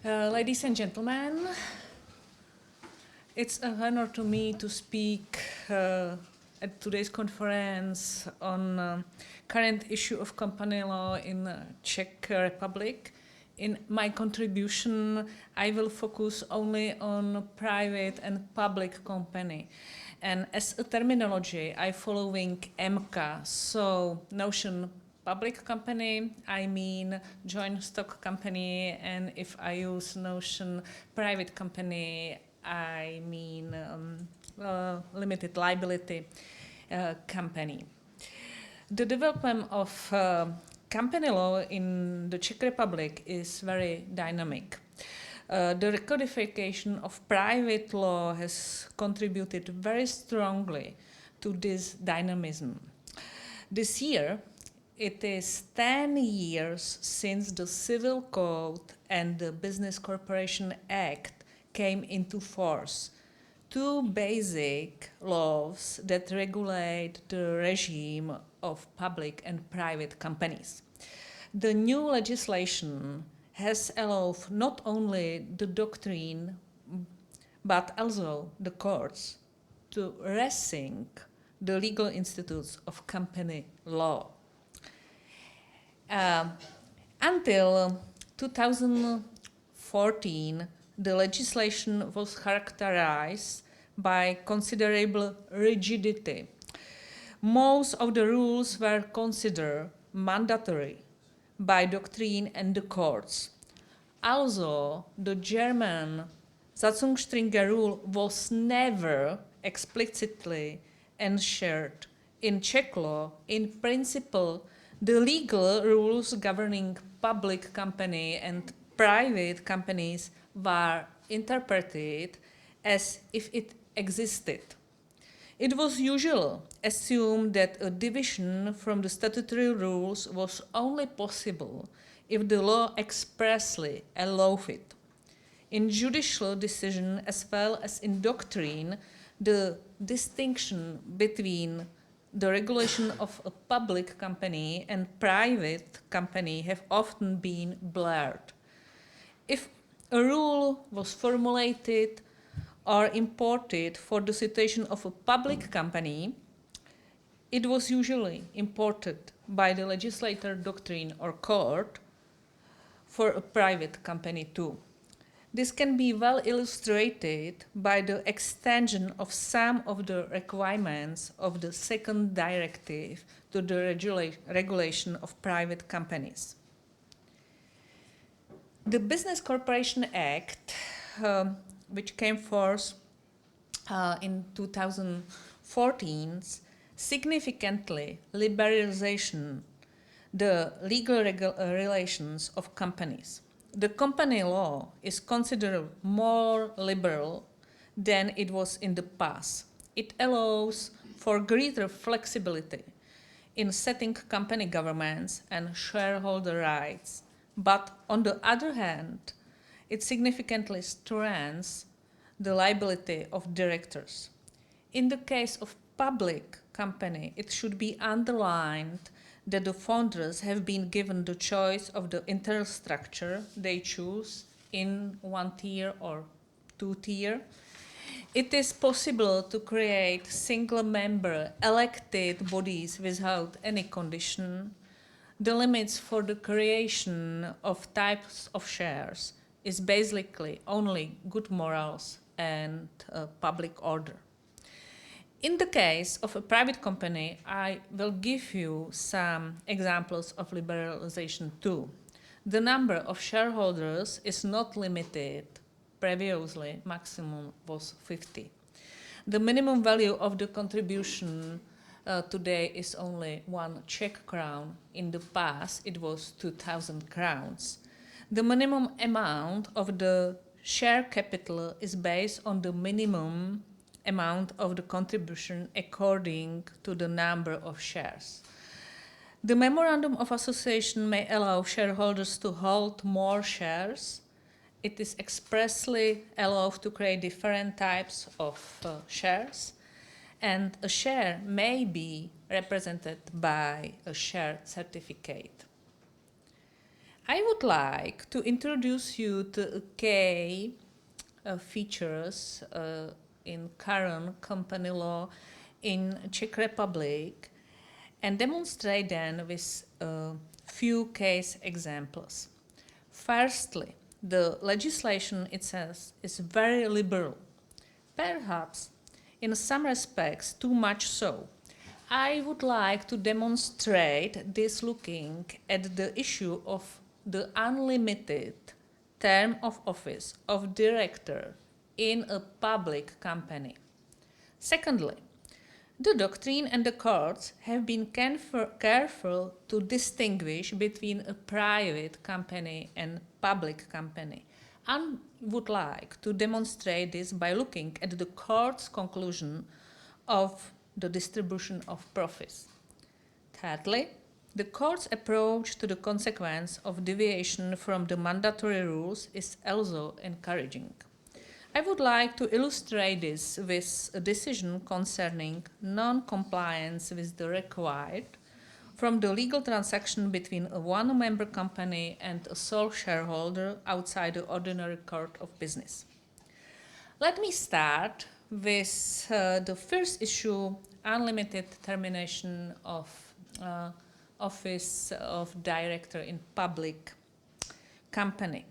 Ladies and gentlemen, it's an honor to me to speak at today's conference on current issue of company law in Czech Republic. In my contribution, I will focus only on private and public company. And as a terminology, I following MK, so notion public company, I mean joint stock company, and if I use notion private company, I mean limited liability company. The development of company law in the Czech Republic is very dynamic. The recodification of private law has contributed very strongly to this dynamism. This year, it is 10 years since the Civil Code and the Business Corporation Act came into force, two basic laws that regulate the regime of public and private companies. The new legislation has allowed not only the doctrine but also the courts to rethink the legal institutes of company law. Until 2014, the legislation was characterized by considerable rigidity. Most of the rules were considered mandatory by doctrine and the courts. Also, the German Satzungsstringer rule was never explicitly enshrined in Czech law. In principle, the legal rules governing public company and private companies were interpreted as if it existed. It was usual assumed that a division from the statutory rules was only possible if the law expressly allowed it. In judicial decision as well as in doctrine, the distinction between the regulation of a public company and private company have often been blurred. If a rule was formulated or imported for the situation of a public company, it was usually imported by the legislator, doctrine, or court for a private company too. This can be well illustrated by the extension of some of the requirements of the second directive to the regulation of private companies. The Business Corporation Act, which came forth in 2014, significantly liberalization the legal relations of companies. The company law is considered more liberal than it was in the past. It allows for greater flexibility in setting company governments and shareholder rights, but on the other hand, it significantly strengthens the liability of directors. In the case of public company, it should be underlined that the founders have been given the choice of the internal structure they choose in one tier or two tier. It is possible to create single-member elected bodies without any condition. The limits for the creation of types of shares is basically only good morals and public order. In the case of a private company, I will give you some examples of liberalization too. The number of shareholders is not limited. Previously, maximum was 50. The minimum value of the contribution today is only 1 Czech crown. In the past, it was 2,000 crowns. The minimum amount of the share capital is based on the minimum amount of the contribution according to the number of shares. The Memorandum of Association may allow shareholders to hold more shares. It is expressly allowed to create different types of shares, and a share may be represented by a share certificate. I would like to introduce you to key features in current company law in Czech Republic and demonstrate them with a few case examples. Firstly, the legislation itself is very liberal, perhaps in some respects too much so. I would like to demonstrate this looking at the issue of the unlimited term of office of director in a public company. Secondly, the doctrine and the courts have been careful to distinguish between a private company and public company, and would like to demonstrate this by looking at the court's conclusion of the distribution of profits. Thirdly, the court's approach to the consequence of deviation from the mandatory rules is also encouraging. I would like to illustrate this with a decision concerning non-compliance with the required from the legal transaction between a one-member company and a sole shareholder outside the ordinary court of business. Let me start with the first issue, unlimited termination of office of director in public company.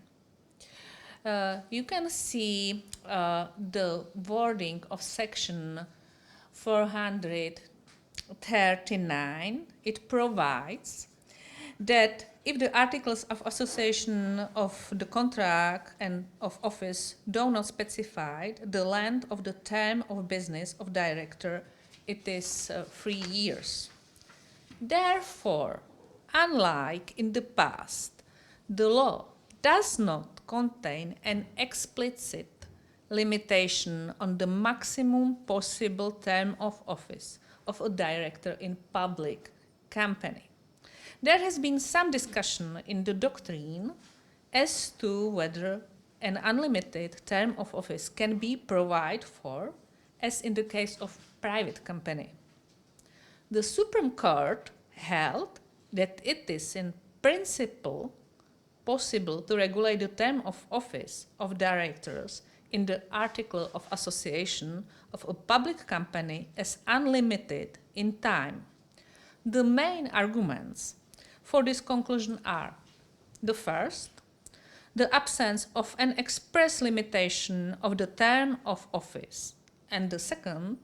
You can see the wording of section 439. It provides that if the articles of association of the contract and of office do not specify the length of the term of business of director, it is 3 years. Therefore, unlike in the past, the law does not contain an explicit limitation on the maximum possible term of office of a director in public company. There has been some discussion in the doctrine as to whether an unlimited term of office can be provided for, as in the case of private company. The Supreme Court held that it is in principle possible to regulate the term of office of directors in the article of association of a public company as unlimited in time. The main arguments for this conclusion are: the first, the absence of an express limitation of the term of office, and the second,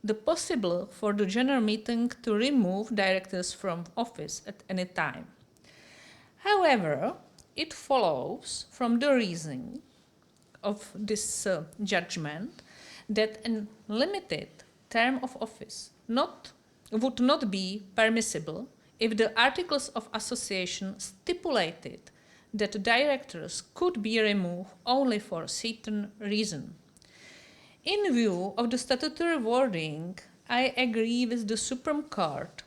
the possible for the general meeting to remove directors from office at any time. However, it follows from the reasoning of this judgment that a limited term of office would not be permissible if the articles of association stipulated that directors could be removed only for a certain reason. In view of the statutory wording, I agree with the Supreme Court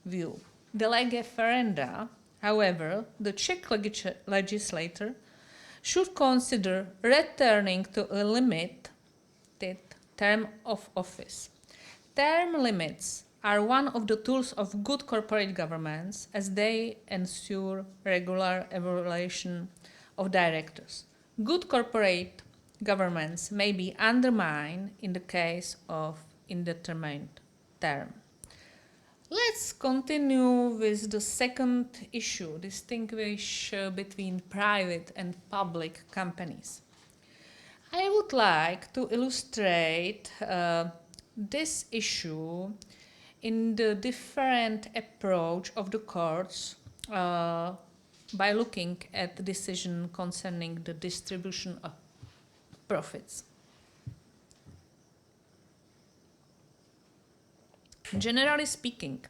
view. De lege ferenda, however, the Czech legislator should consider returning to a limited term of office. Term limits are one of the tools of good corporate governance, as they ensure regular evaluation of directors. Good corporate governance may be undermined in the case of indeterminate term. Let's continue with the second issue, distinguish between private and public companies. I would like to illustrate this issue in the different approach of the courts by looking at the decision concerning the distribution of profits. Generally speaking,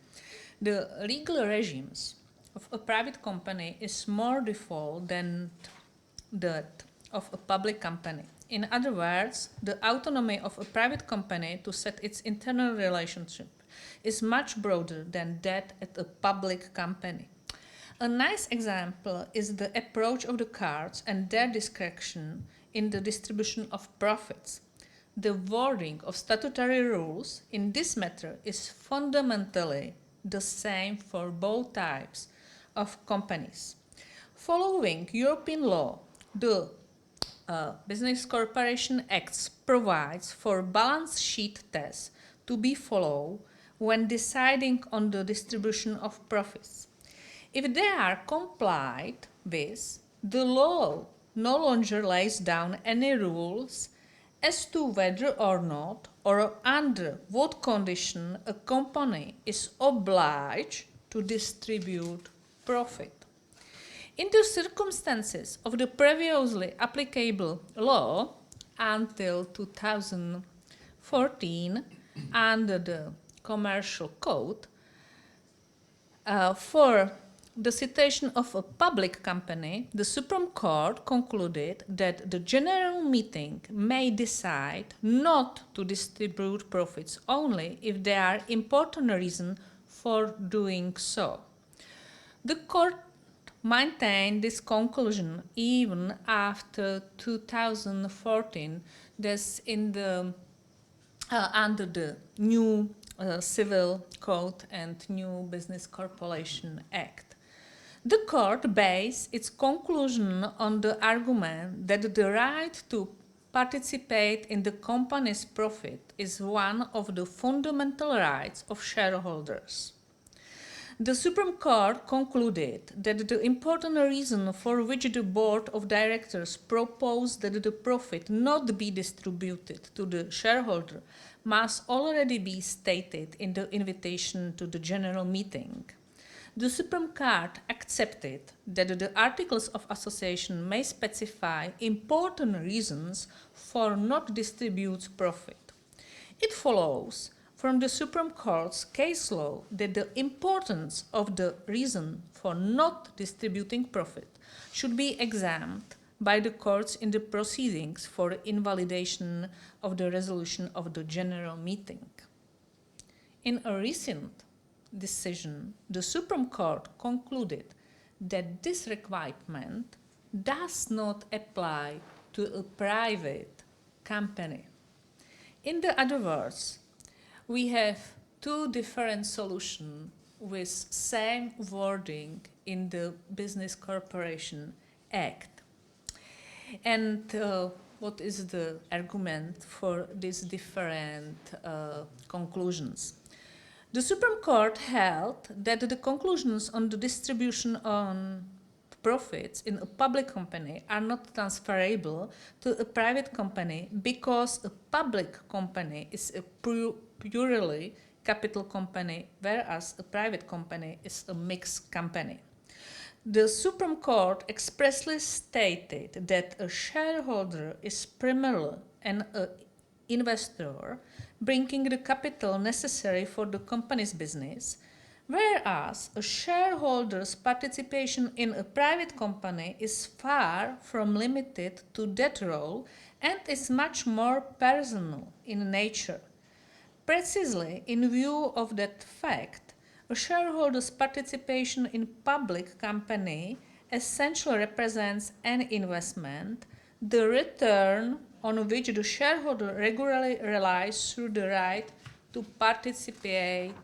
the legal regimes of a private company is more default than that of a public company. In other words, the autonomy of a private company to set its internal relationship is much broader than that at a public company. A nice example is the approach of the courts and their discretion in the distribution of profits. The wording of statutory rules in this matter is fundamentally the same for both types of companies. Following European law, the Business Corporation Acts provides for balance sheet tests to be followed when deciding on the distribution of profits. If they are complied with, the law no longer lays down any rules as to whether or not or under what condition a company is obliged to distribute profit. In the circumstances of the previously applicable law until 2014 under the Commercial Code, for the situation of a public company, the Supreme Court concluded that the General Meeting may decide not to distribute profits only if there are important reasons for doing so. The Court maintained this conclusion even after 2014, thus in the under the new Civil Code and new Business Corporation Act. The court based its conclusion on the argument that the right to participate in the company's profit is one of the fundamental rights of shareholders. The Supreme Court concluded that the important reason for which the Board of Directors proposed that the profit not be distributed to the shareholder must already be stated in the invitation to the General Meeting. The Supreme Court accepted that the Articles of Association may specify important reasons for not distribute profit. It follows from the Supreme Court's case law that the importance of the reason for not distributing profit should be examined by the courts in the proceedings for invalidation of the resolution of the General Meeting. In a recent decision, the Supreme Court concluded that this requirement does not apply to a private company. In other words, we have two different solutions with same wording in the Business Corporation Act. And what is the argument for these different conclusions? The Supreme Court held that the conclusions on the distribution on profits in a public company are not transferable to a private company because a public company is a purely capital company, whereas a private company is a mixed company. The Supreme Court expressly stated that a shareholder is primarily an investor, bringing the capital necessary for the company's business, whereas a shareholder's participation in a private company is far from limited to that role and is much more personal in nature. Precisely in view of that fact, a shareholder's participation in public company essentially represents an investment, the return on which the shareholder regularly relies through the right to participate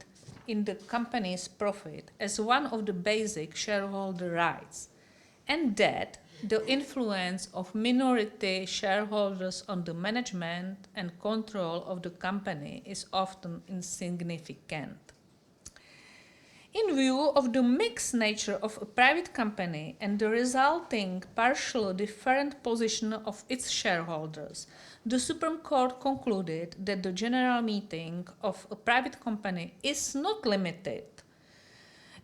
in the company's profit as one of the basic shareholder rights, and that the influence of minority shareholders on the management and control of the company is often insignificant. In view of the mixed nature of a private company and the resulting partially different position of its shareholders, the Supreme Court concluded that the General Meeting of a private company is not limited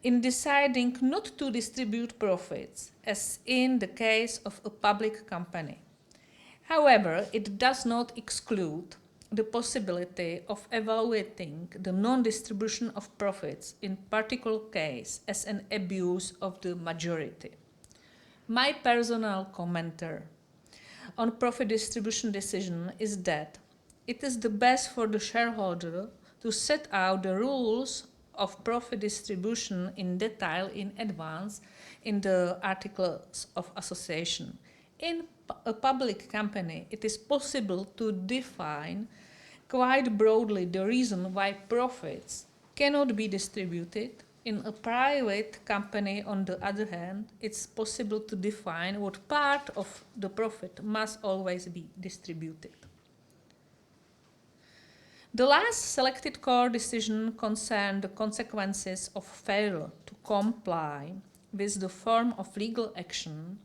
in deciding not to distribute profits, as in the case of a public company. However, it does not exclude the possibility of evaluating the non-distribution of profits in particular case as an abuse of the majority. My personal commentary on profit distribution decision is that it is the best for the shareholder to set out the rules of profit distribution in detail in advance in the Articles of Association. In a public company, it is possible to define quite broadly the reason why profits cannot be distributed In a private company, on the other hand, it's possible to define what part of the profit must always be distributed. The last selected core decision concerned the consequences of failure to comply with the form of legal action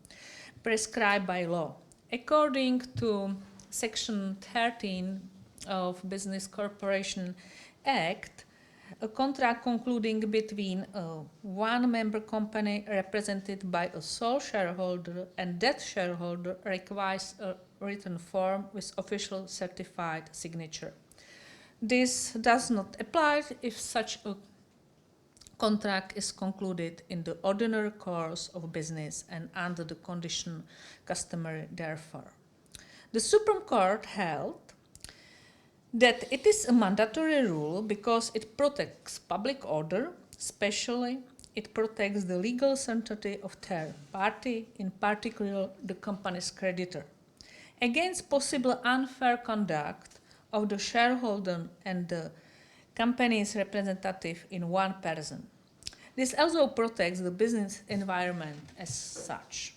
prescribed by law. According to Section 13 of Business Corporation Act, a contract concluding between a one-member company represented by a sole shareholder and that shareholder requires a written form with official certified signature. This does not apply if such a contract is concluded in the ordinary course of business and under the condition customary therefore. The Supreme Court held that it is a mandatory rule because it protects public order, especially it protects the legal certainty of third party, in particular the company's creditor, against possible unfair conduct of the shareholder and the company's representative in one person. This also protects the business environment as such.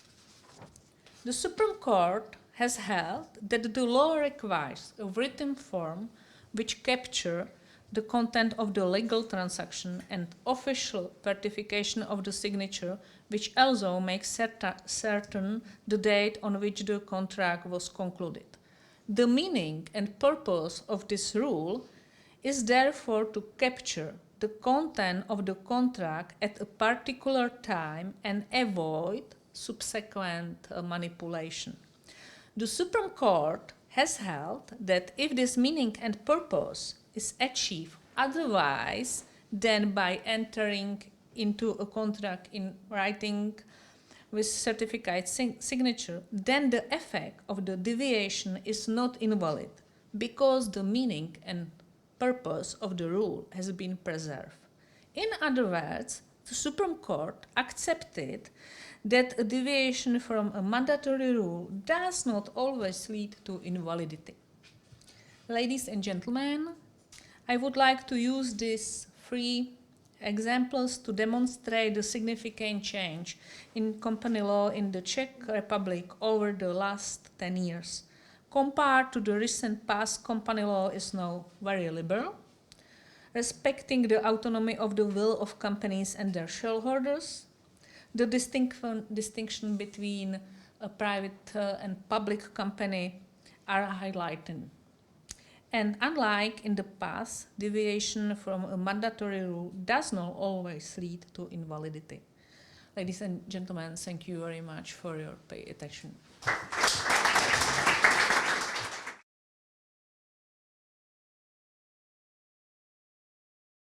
The Supreme Court has held that the law requires a written form which captures the content of the legal transaction and official certification of the signature, which also makes certain the date on which the contract was concluded. The meaning and purpose of this rule is therefore to capture the content of the contract at a particular time and avoid subsequent manipulation. The Supreme Court has held that if this meaning and purpose is achieved otherwise than by entering into a contract in writing with certified signature, then the effect of the deviation is not invalid because the meaning and purpose of the rule has been preserved. In other words, the Supreme Court accepted that a deviation from a mandatory rule does not always lead to invalidity. Ladies and gentlemen, I would like to use these 3 examples to demonstrate the significant change in company law in the Czech Republic over the last 10 years. Compared to the recent past, company law is now very liberal, respecting the autonomy of the will of companies and their shareholders. The distinction between a private and public company are highlighted. And unlike in the past, deviation from a mandatory rule does not always lead to invalidity. Ladies and gentlemen, thank you very much for your pay attention.